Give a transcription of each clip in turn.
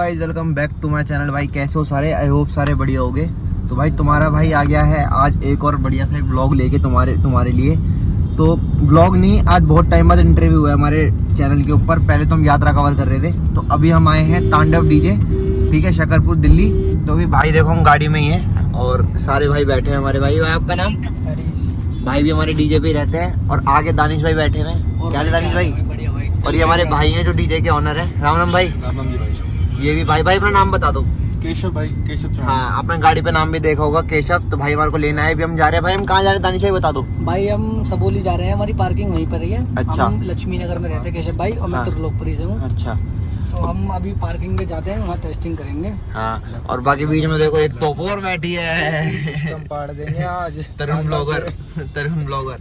Guys welcome back to my channel. भाई कैसे हो सारे? आई होप सारे बढ़िया होगे। तो भाई तुम्हारा भाई आ गया है आज एक और बढ़िया सा एक व्लॉग लेके तुम्हारे लिए। तो व्लॉग नहीं, आज बहुत टाइम बाद इंटरव्यू हुआ है हमारे चैनल के ऊपर। पहले तो हम यात्रा कवर कर रहे थे, तो अभी हम आए हैं तांडव डीजे, ठीक है, शकरपुर दिल्ली। तो अभी भाई देखो हम गाड़ी में ही हैं और सारे भाई बैठे हैं हमारे भाई। आपका नाम? हरीश। भाई भी हमारे डीजे पे ही रहते हैं और आगे दानिश भाई बैठे हैं। क्या है दानिश भाई? और ये हमारे भाई हैं जो डीजे के ऑनर है। राम राम भाई। राम जी भाई। ये भी भाई अपना नाम बता दो। केशव भाई, केशव चौहान। हाँ, अपने गाड़ी पे नाम भी देखा होगा केशव। तो भाई हमारे को लेना है, अभी हम जा रहे हैं। भाई हम कहाँ जा रहे हैं दानिश भाई बता दो। भाई हम सबोली जा रहे हैं, हमारी पार्किंग वहीं पर ही है। अच्छा। हम लक्ष्मी नगर में रहते हैं केशव भाई, और मैं हाँ। त्रिलोकपुरी से हूँ। अच्छा। तो हम अभी पार्किंग पे जाते हैं, वहाँ टेस्टिंग करेंगे। हाँ, और बाकी बीच में देखो एक तोप और बैठी है। हम पाड़ देंगे आज तरुण ब्लॉगर।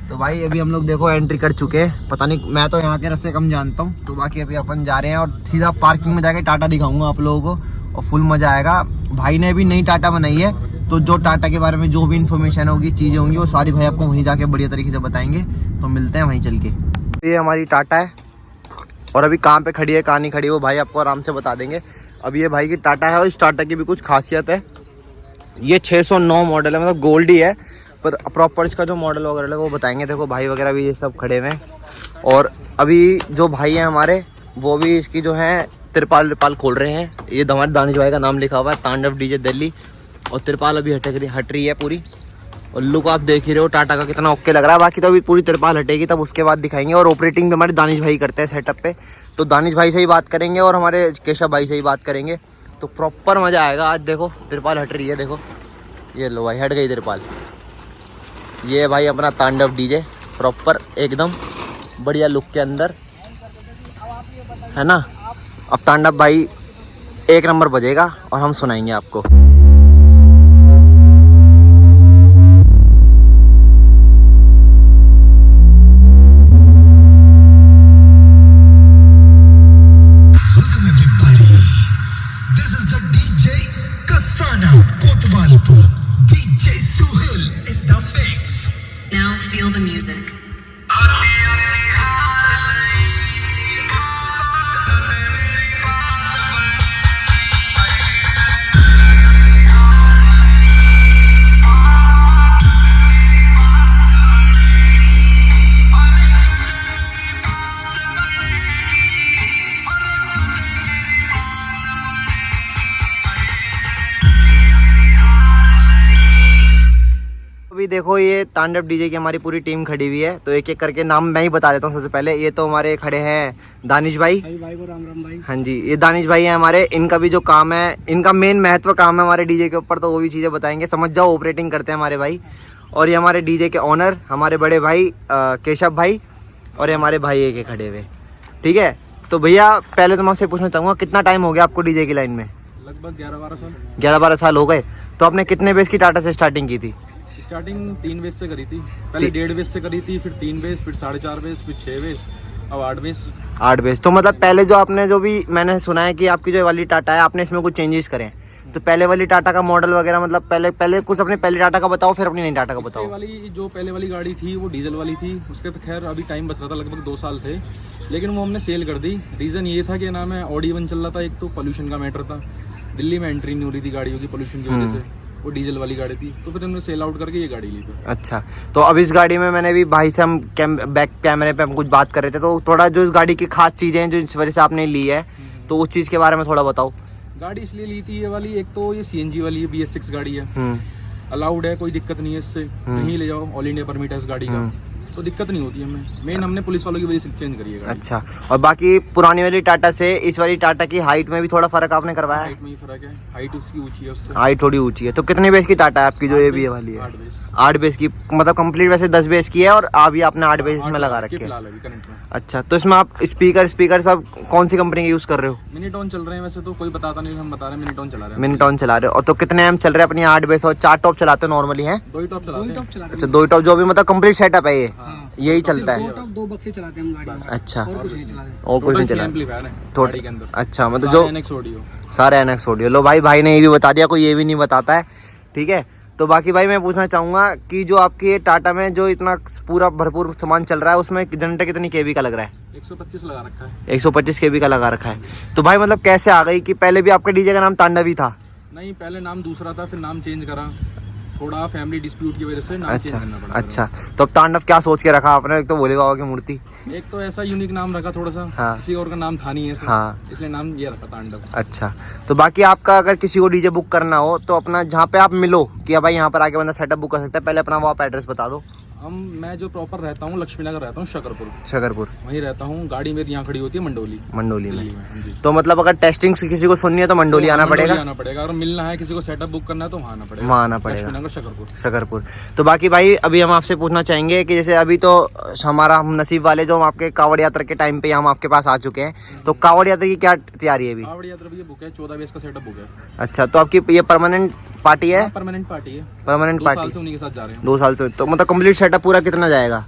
तो भाई अभी हम लोग देखो एंट्री कर चुके हैं। पता नहीं, मैं तो यहाँ के रास्ते कम जानता हूँ। तो बाकी अभी अपन जा रहे हैं और सीधा पार्किंग में जाके टाटा दिखाऊंगा आप लोगों को और फुल मजा आएगा। भाई ने अभी नई टाटा बनाई है, तो जो टाटा के बारे में जो भी इन्फॉर्मेशन होगी, चीज़ें होंगी, वो सारी भाई आपको वहीं जाके बढ़िया तरीके से बताएंगे। तो मिलते हैं वहीं चल के। ये हमारी टाटा है और अभी कहाँ पे खड़ी है कहाँ नहीं खड़ी है वो भाई आपको आराम से बता देंगे। अभी ये भाई की टाटा है और इस टाटा की भी कुछ खासियत है। ये 609 मॉडल है, मतलब गोल्ड ही है, पर प्रॉपर इसका जो मॉडल वगैरह है वो बताएंगे। देखो भाई वगैरह भी ये सब खड़े हुए हैं। और अभी जो भाई हैं हमारे, वो भी इसकी जो है तिरपाल खोल रहे हैं। ये हमारे दानिश भाई का नाम लिखा हुआ है तांडव डीजे दिल्ली, और तिरपाल अभी हट रही है पूरी। और लुक आप देख ही रहे हो टाटा का कितना ओके लग रहा है। बाकी तो अभी पूरी तिरपाल हटेगी, तब उसके बाद दिखाएंगे। और ऑपरेटिंग भी हमारे दानिश भाई करते हैं सेटअप पे, तो दानिश भाई से ही बात करेंगे और हमारे केशव भाई से ही बात करेंगे। तो प्रॉपर मजा आएगा आज। देखो तिरपाल हट रही है, देखो ये लो भाई हट गई तिरपाल। ये भाई अपना तांडव डीजे प्रॉपर एकदम बढ़िया लुक के अंदर है ना। अब तांडव भाई एक नंबर बजेगा और हम सुनाएंगे आपको। Feel the music. अभी देखो ये तांडव डीजे की हमारी पूरी टीम खड़ी हुई है। तो एक एक करके नाम मैं ही बता देता हूँ सबसे पहले। ये तो हमारे खड़े हैं दानिश भाई। भाई को राम राम भाई। हाँ जी, ये दानिश भाई हैं हमारे। इनका भी जो काम है, इनका मेन महत्व काम है हमारे डीजे के ऊपर, तो वो भी चीज़ें बताएंगे। समझ जाओ, ऑपरेटिंग करते हैं हमारे भाई। और ये हमारे डीजे के ऑनर हमारे बड़े भाई केशव भाई, और ये हमारे भाई एक खड़े हुए, ठीक है। तो भैया पहले तो मैं आपसे पूछना चाहूँगा, कितना टाइम हो गया आपको डीजे की लाइन में? लगभग 11-12 साल। 11-12 साल हो गए। तो आपने कितने बेस की टाटा से स्टार्टिंग की थी? स्टार्टिंग 3 बेस से करी थी। पहले 1.5 बेस से करी थी, फिर 3 बेस, फिर 4.5 बेस, फिर 6 बेस, अब 8 बेस। 8 बेस। तो मतलब पहले जो आपने, जो भी मैंने सुना है कि आपकी जो वाली टाटा है, आपने इसमें कुछ चेंजेस करे हैं। तो पहले वाली टाटा का मॉडल वगैरह, मतलब पहले कुछ अपने पहले टाटा का बताओ, फिर अपनी नई टाटा का बताओ। वाली जो पहले वाली गाड़ी थी वो डीजल वाली थी। उसके तो खैर अभी टाइम बच रहा था, लगभग 2 साल थे, लेकिन वो हमने सेल कर दी। रीज़न ये था कि नाम है ऑडी 1 चल रहा था। एक तो पोल्यूशन का मैटर था, दिल्ली में एंट्री नहीं हो रही थी गाड़ियों की पोल्यूशन की वजह से। वो डीजल वाली गाड़ी थी, तो फिर हमने सेल आउट करके ये गाड़ी ली थी। अच्छा, तो अब इस गाड़ी में मैंने भी भाई से हम बैक कैमरे पे हम कुछ बात कर रहे थे, तो थोड़ा जो इस गाड़ी की खास चीज़ें हैं जो इस वजह से आपने ली है, तो उस चीज़ के बारे में थोड़ा बताओ। गाड़ी इसलिए ली थी ये वाली, एक तो ये CNG वाली है, BS6 गाड़ी है, अलाउड है, कोई दिक्कत नहीं है इससे। कहीं ले जाओ, ऑल इंडिया परमिट है इस गाड़ी का, तो दिक्कत नहीं होती हमें। मेन हमने पुलिस वालों की वजह से चेंज करी है गाड़ी। अच्छा, और बाकी पुरानी वाली टाटा से इस वाली टाटा की हाइट में भी थोड़ा फर्क आपने करवाया है? हाइट में ही फर्क है, हाइट उसकी ऊंची है उससे। हाइट थोड़ी ऊंची है। तो कितने बेस की टाटा है आपकी जो ये भी वाली है? 8 बेस। 8 बेस की, मतलब कंप्लीट वैसे 10 बेस की है, और अभी आपने 8 बेस में लगा रखे हैं। फिलहाल अभी करंट में। अच्छा, तो इसमें आप स्पीकर सब कौन सी कंपनी के यूज कर रहे हो? मिनीटॉन चल रहे हैं वैसे तो, कोई बताता नहीं, हम बता रहे हैं मिनीटॉन चला रहे हैं। मिनीटॉन चला रहे हो। और तो कितने एम चल रहे हैं अपनी 8 बेस? और 4 टॉप चलाते हो नॉर्मली हैं? 2 ही टॉप चलाते हैं। अच्छा, 2 टॉप, जो भी मतलब कंप्लीट सेटअप है ये, यही चलता है। 2 बक्से चलाते हैं हम गाड़ी में। अच्छा, और कुछ नहीं चलाते। और कुछ नहीं चला। एम्पलीफायर है तो गाड़ी के अंदर। अच्छा, मतलब जो NX ऑडियो, सारे NX ऑडियो। लो भाई ने ये भी बता दिया, कोई ये भी नहीं बताता है, ठीक है। तो बाकी भाई मैं पूछना चाहूँगा कि जो आपकी ये टाटा में जो इतना पूरा भरपूर सामान चल रहा है उसमें जनरेटर कितनी केवी का लग रहा है? 125 लगा रखा है। 125 केवी का लगा रखा है। तो भाई मतलब कैसे आ गई कि पहले भी आपके डीजे का नाम तांडवी था? नहीं, पहले नाम दूसरा था, फिर नाम चेंज करा, थोड़ा फैमिली डिस्प्यूट की वजह से नाम चेंज करना पड़ा। अच्छा, तो अब तांडव क्या सोच के रखा आपने? एक तो भोले बाबा की मूर्ति, एक तो ऐसा यूनिक नाम रखा थोड़ा सा। हाँ। किसी और का नाम था नहीं ऐसे। हाँ। इसलिए नाम ये रखा तांडव। अच्छा, तो बाकी आपका अगर किसी को डीजे बुक करना हो तो अपना जहाँ पे आप मिलो कि भाई यहाँ पर आके बंदा सेटअप बुक कर सकता है, पहले अपना वो आप एड्रेस बता दो। मैं जो प्रॉपर रहता हूँ लक्ष्मी नगर रहता हूँ, शकरपुर वहीं रहता हूँ। गाड़ी मेरी यहाँ खड़ी होती है मंडोली में। दिल्ली में। हाँ जी। तो मतलब अगर टेस्टिंग से किसी को सुननी है तो मंडोली आना पड़ेगा। अगर मिलना है किसी को सेटअप बुक करना है तो वहाँ आना पड़ेगा। वहाँ आना पड़ेगा, लक्ष्मी नगर शकरपुर। तो बाकी भाई अभी हम आपसे पूछना चाहेंगे कि जैसे अभी तो हमारा हम नसीब वाले जो हम आपके कावड़ यात्रा के टाइम पे हम आपके पास आ चुके हैं, तो कावड़ यात्रा की क्या तैयारी है अभी? कावड़ यात्रा भी बुक है, 14 बेस का सेटअप बुक है। अच्छा, तो आपकी ये परमानेंट पार्टी है? परमानेंट पार्टी है। परमानेंट 2 साल पार्टी से उन्हीं के साथ जा रहे हैं। 2 साल से। तो मतलब कंप्लीट सेटअप पूरा कितना जाएगा?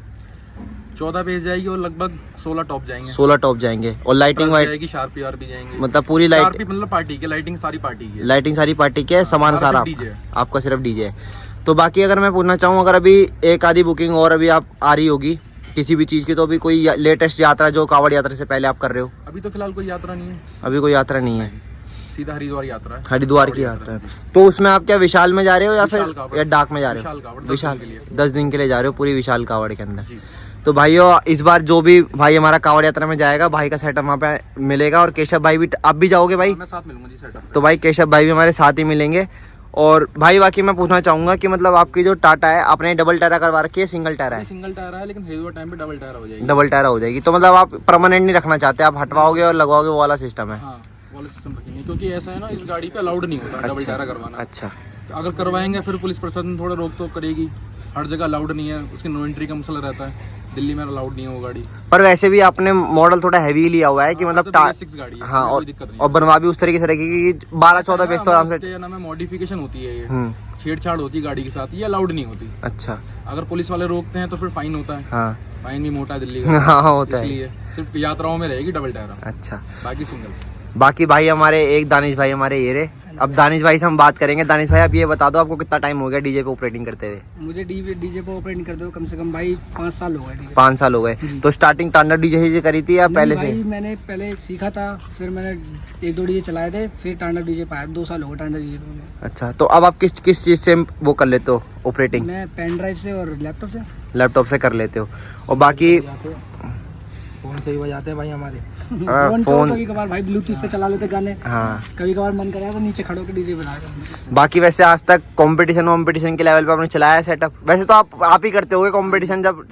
14 बेस जाएगी और लगभग 16 टॉप जाएंगे। 16 टॉप जाएंगे और लाइटिंग वाइट जाएगी, शार्पी भी जाएंगे। मतलब पूरी लाइट मतलब पार्टी की लाइटिंग सारी पार्टी की है। लाइटिंग सारी पार्टी की है, सामान हमारा सारा सिर्फ डीजे है। आपका सिर्फ डीजे है। तो बाकी अगर मैं पूछना चाहूँ, अगर अभी एक आधी बुकिंग और अभी आप आ रही होगी किसी भी चीज़ की, तो अभी कोई लेटेस्ट यात्रा जो कावड़ यात्रा से पहले आप कर रहे हो? अभी तो फिलहाल कोई यात्रा नहीं है, अभी कोई यात्रा नहीं है, सीधा हरिद्वार यात्रा है। हरिद्वार की यात्रा है। तो उसमें आप क्या विशाल में जा रहे हो या विशाल फिर कावड़। या डाक में जा रहे विशाल हो? कावड़, विशाल 10 दिन के लिए। 10 दिन के लिए जा रहे हो पूरी विशाल कावड़ के अंदर। जी। तो भाइयों इस बार जो भी भाई हमारा कावड़ यात्रा में जाएगा, भाई का सेटअप वहाँ पे मिलेगा। और केशव भाई भी, आप भी जाओगे भाई? मैं साथ मिलूंगा जी सेटअप। तो भाई केशव भाई भी हमारे साथ ही मिलेंगे। और भाई बाकी मैं पूछना चाहूँगा कि मतलब आपकी जो टाटा है आपने डबल टायरा करवा रखी है, सिंगल टायरा है? सिंगल टायर है, लेकिन हरिद्वार टाइम पे डबल टायर हो जाएगी। डबल टायरा हो जाएगी। तो मतलब आप परमानेंट नहीं रखना चाहते, आप हटवाओगे और लगवाओगे, वो वाला सिस्टम है? हाँ, वाला सिस्टम रखेंगे, क्योंकि ऐसा है ना, इस गाड़ी पे अलाउड नहीं होता डबल टायर करवाना। अच्छा, अगर करवाएंगे फिर पुलिस प्रशासन थोड़ा रोक टोक करेगी। हर जगह अलाउड नहीं है, उसके नो एंट्री का मसला रहता है। दिल्ली में अलाउड नहीं है वो गाड़ी। पर वैसे भी आपने मॉडल थोड़ा हैवी लिया हुआ है कि मतलब बेसिक्स गाड़ी है। हाँ, कोई दिक्कत नहीं और बनवा भी उस तरीके से रखेगी कि 12-14 बेच तो आराम से ना में मॉडिफिकेशन होती है, ये छेड़छाड़ होती है गाड़ी के साथ, ये अलाउड नहीं होती। अच्छा, अगर पुलिस वाले रोकते हैं तो फिर फाइन होता है। हाँ, फाइन भी मोटा है दिल्ली का। हाँ होता है, इसलिए सिर्फ यात्राओं में रहेगी डबल टायर, अच्छा। बाकी सिंगल। बाकी भाई हमारे एक दानिश भाई हमारे ये रहे। अब दानिश भाई से हम बात करेंगे। दानिश भाई आप ये बता दो, आपको कितना टाइम हो गया डीजे पे ऑपरेटिंग करते हुए? मुझे डीजे पे ऑपरेटिंग करते हुए कम से कम भाई 5 साल हो गए। 5 साल हो गए। तो स्टार्टिंग तांडव डीजे से करी थी या पहले से? मैंने पहले सीखा था, फिर मैंने 1-2 डीजे चलाए थे, फिर तांडव डीजे पाया। 2 साल हो गए तांडव डीजे में। अच्छा, तो अब आप किस चीज़ से वो कर लेते हो ऑपरेटिंग? मैं पेन ड्राइव से और लैपटॉप से। लैपटॉप से कर लेते हो। और बाकी फोन से ही बजाते हैं भाई हमारे। फोन कभी कभार भाई ब्लूटूथ से चला लेते गाने। हाँ, कभी कभार मन कराया तो नीचे खड़ो के डीजे बजा। बाकी वैसे आज तक कंपटीशन के लेवल पे आपने चलाया है सेटअप? वैसे तो आप ही करते होगे कंपटीशन, जब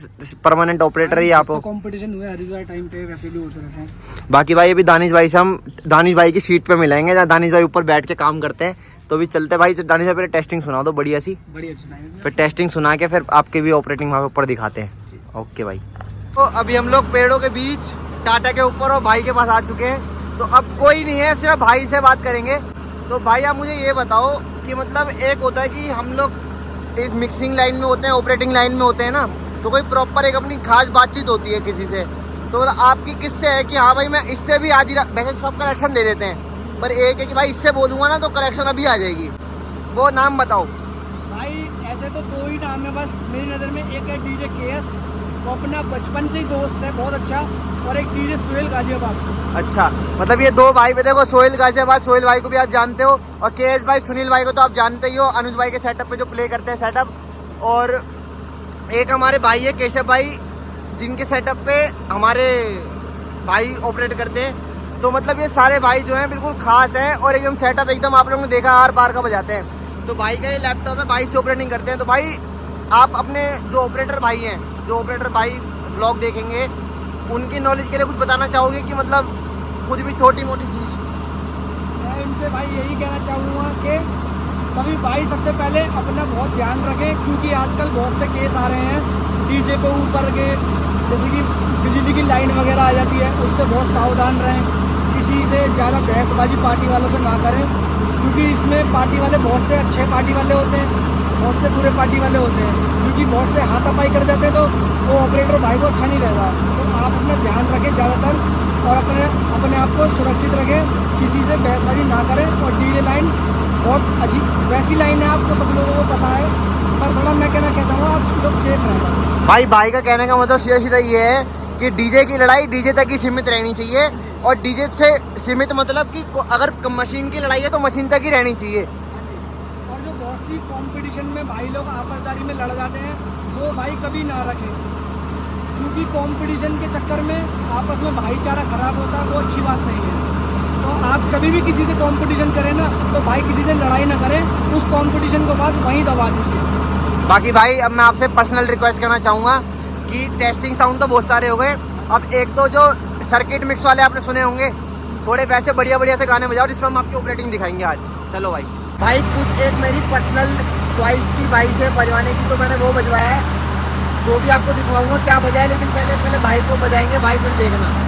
परमानेंट ऑपरेटर ही आप हो। कंपटीशन हुए हरिद्वार टाइम पे, वैसे भी होते रहते हैं। बाकी भाई अभी दानिश भाई से हम दानिश भाई की सीट पे मिलेंगे जहाँ दानिश भाई ऊपर बैठ के काम करते हैं। तो अभी चलते भाई, तो दानिश भाई पहले टेस्टिंग सुना दो बढ़िया सी, फिर टेस्टिंग सुना के फिर आपके भी ऑपरेटिंग वहाँ पे ऊपर दिखाते हैं। ओके भाई। तो अभी हम लोग पेड़ों के बीच टाटा के ऊपर और भाई के पास आ चुके हैं। तो अब कोई नहीं है, सिर्फ भाई से बात करेंगे। तो भाई आप मुझे ये बताओ कि मतलब एक होता है कि हम लोग एक मिक्सिंग लाइन में होते हैं, ऑपरेटिंग लाइन में होते हैं ना, तो कोई प्रॉपर एक अपनी खास बातचीत होती है किसी से। तो मतलब आपकी किससे है कि हाँ भाई मैं इससे भी आज ही, वैसे सब करेक्शन दे देते हैं, पर एक है कि भाई इससे बोलूँगा ना तो करेक्शन अभी आ जाएगी, वो नाम बताओ भाई। ऐसे तो 2 ही नाम है बस मेरी नज़र में। एक है डीजे केएस, वो अपना बचपन से ही दोस्त है, बहुत अच्छा। और एक डीजे सोहेल गाजियाबाद। अच्छा, मतलब ये 2 भाई पे देखो, सोहेल गाजियाबाद, सोहेल भाई को भी आप जानते हो, और केएस भाई सुनील भाई को तो आप जानते ही हो, अनुज भाई के सेटअप पे जो प्ले करते हैं सेटअप। और एक हमारे भाई है केशव भाई, जिनके सेटअप पे हमारे भाई ऑपरेट करते हैं। तो मतलब ये सारे भाई जो हैं बिल्कुल खास हैं और एकदम सेटअप एकदम आप लोगों ने देखा आर पार का बजाते हैं। तो भाई का ये लैपटॉप है, भाई से ऑपरेटिंग करते हैं। तो भाई आप अपने जो ऑपरेटर भाई हैं, जो ऑपरेटर भाई ब्लॉग देखेंगे, उनकी नॉलेज के लिए कुछ बताना चाहोगे कि मतलब कुछ भी छोटी मोटी चीज़? मैं इनसे भाई यही कहना चाहूँगा कि सभी भाई सबसे पहले अपना बहुत ध्यान रखें, क्योंकि आजकल बहुत से केस आ रहे हैं डीजे को ऊपर के, जैसे कि बिजली की लाइन वगैरह आ जाती है, उससे बहुत सावधान रहें। किसी से ज़्यादा बहसबाजी पार्टी वालों से ना करें, क्योंकि इसमें पार्टी वाले बहुत से अच्छे पार्टी वाले होते हैं, बहुत से बुरे पार्टी वाले होते हैं। क्योंकि बहुत से हाथापाई कर जाते हैं तो वो ऑपरेटर भाई को अच्छा नहीं रहता। तो आप अपना ध्यान रखें ज़्यादातर और अपने आप को सुरक्षित रखें, किसी से बहसबाजी ना करें और डीजे लाइन बहुत अजीब वैसी लाइन है, आपको सब लोगों को पता है, पर थोड़ा मैं कहना चाहता हूँ आप लोग सेफ रहना। भाई का कहने का मतलब सीधा सीधा ये है कि डीजे की लड़ाई डीजे तक ही सीमित रहनी चाहिए, और डीजे से सीमित मतलब कि अगर मशीन की लड़ाई है तो मशीन तक ही रहनी चाहिए। और जो बहुत सी कंपटीशन में भाई लोग आपसदारी में लड़ जाते हैं, वो भाई कभी ना रखें, क्योंकि कंपटीशन के चक्कर में आपस में भाईचारा खराब होता है, वो अच्छी बात नहीं है। तो आप कभी भी किसी से कंपटीशन करें ना, तो भाई किसी से लड़ाई ना करें, उस कंपटीशन के बाद वहीं दबा दीजिए। बाकी भाई अब मैं आपसे पर्सनल रिक्वेस्ट करना चाहूँगा कि टेस्टिंग साउंड तो बहुत सारे हो गए, अब एक तो जो सर्किट मिक्स वाले आपने सुने होंगे, थोड़े वैसे बढ़िया से गाने बजाओ जिसमें हम आपकी ऑपरेटिंग दिखाएंगे आज। चलो भाई कुछ एक मेरी पर्सनल चॉइस की भाई से बजवाने की, तो मैंने वो बजवाया है, वो भी आपको दिखवाऊंगा क्या बजाए, लेकिन पहले भाई को बजाएंगे, भाई फिर देखना।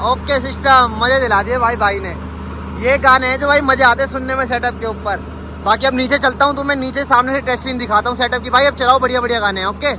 ओके सिस्टम, मजे दिला दिए भाई ने। ये गाने हैं जो भाई मजे आते हैं सुनने में सेटअप के ऊपर। बाकी अब नीचे चलता हूँ, तो मैं नीचे सामने से टेस्टिंग दिखाता हूँ सेटअप की। भाई अब चलाओ बढ़िया गाने हैं। Okay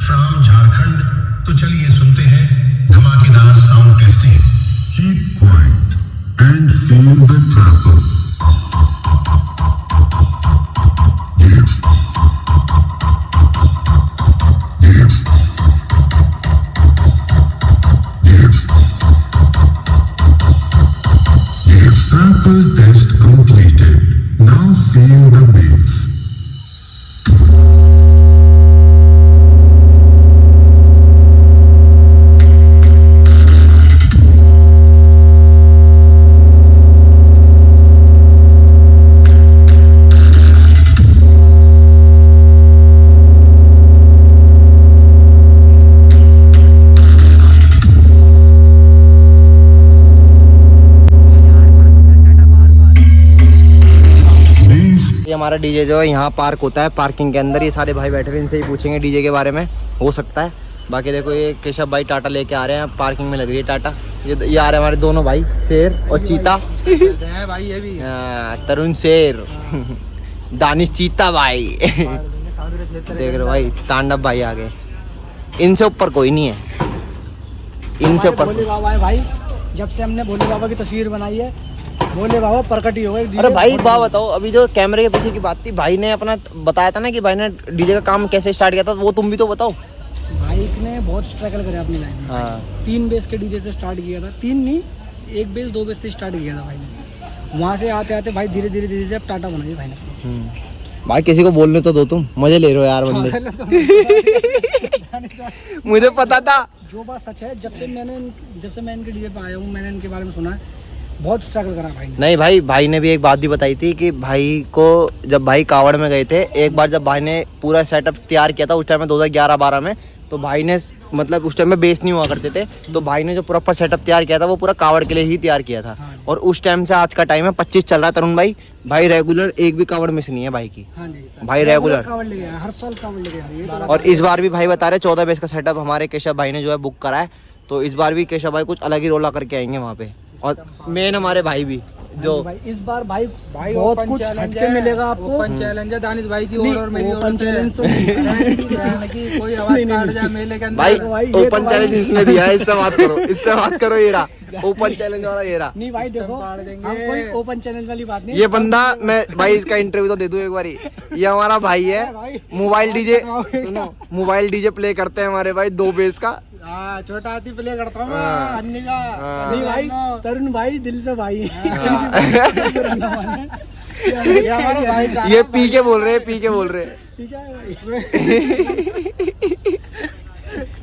from Jharkhand. तो चलिए सुनते हैं धमाके धमाकेदार sound testing, keep quiet and feel the treble. Sample test completed. Now feel the bass. ये हमारा डीजे जो है यहाँ पार्क होता है पार्किंग के अंदर। ये सारे भाई बैठे हुए, इनसे ही पूछेंगे डीजे के बारे में, हो सकता है। बाकी देखो ये केशव भाई टाटा लेके आ रहे हैं, पार्किंग में लग रही है टाटा। ये आ रहे हैं हमारे दोनों भाई, शेर और चीता भाई ये भी तरुण शेर दानिश चीता भाई देख रहे हो भाई, तांडव भाई आ गए। इनसे ऊपर कोई नहीं है, इनसे ऊपर। भोले बाबा है भाई, जब से हमने भोले बाबा की तस्वीर बनाई है भोले बाबा प्रकट ही हो गए। अरे भाई बात बताओ, अभी जो कैमरे के पीछे की बात थी, भाई ने अपना बताया था ना कि भाई ने डीजे का काम कैसे स्टार्ट किया था, वो तुम भी तो बताओ। बाइक ने बहुत स्ट्रगल करा अपनी लाइफ में। हाँ। 3 बेस के डीजे से स्टार्ट किया था, 3 नहीं 1 बेस 2 बेस से स्टार्ट किया था भाई ने। वहाँ से आते आते भाई धीरे धीरे अब टाटा बनाई भाई ने। भाई किसी को बोलने तो दो, तुम मजे ले रहे हो यार बंदे। मुझे पता था। जो बात सच है, जब से मैं इनके डीजे पे आया हूँ, मैंने इनके बारे में सुना है, बहुत स्ट्रगल करा भाई ने। नहीं भाई ने भी एक बात भी बताई थी कि भाई को जब भाई कावड़ में गए थे, एक बार जब भाई ने पूरा सेटअप तैयार किया था उस टाइम में 2011-12 में, तो भाई ने मतलब उस टाइम में बेस नहीं हुआ करते थे, तो भाई ने जो प्रॉपर सेटअप तैयार किया था वो पूरा कावड़ के लिए ही तैयार किया था। हाँ। और उस टाइम से आज का टाइम है 25 चल रहा है तरुण भाई रेगुलर एक भी कावड़ मिस नहीं है भाई की। हाँ जी भाई रेगुलर कावड़ ले गया, हर साल कावड़ ले गया। और इस बार भी भाई बता रहे 14 बेस का सेटअप हमारे केशव भाई ने जो है बुक करा है, तो इस बार भी केशव भाई कुछ अलग ही रोला करके आएंगे वहाँ पे। और मेन हमारे भाई भी जो भाई इस बार भाई बहुत कुछ हटके मिलेगा आपको। ओपन चैलेंज है दानिश भाई की और मेरी ओपन चैलेंज तो की कोई आवाज काट जाए मेले के भाई अंदर। भाई, ये ओपन तो चैलेंज भाई- इसने दिया है, इससे बात करो ये रहा ओपन चैलेंज वाला, ये रहा। नहीं भाई देखो, पाड़ देंगे। हम कोई ओपन चैलेंज वाली बात नहीं। ये बंदा, मैं भाई इसका इंटरव्यू तो दे दूं एक बारी। ये हमारा भाई है, मोबाइल डीजे सुनो, मोबाइल डीजे प्ले करते हैं हमारे भाई 2 बेस का। हाँ, छोटा हाथी प्ले करता हूँ हाँ। अन्नी का। नहीं भाई, तरुण भाई दिल से भाई ये हमारा भाई ये पी के बोल रहे हैं, ठीक है भाई।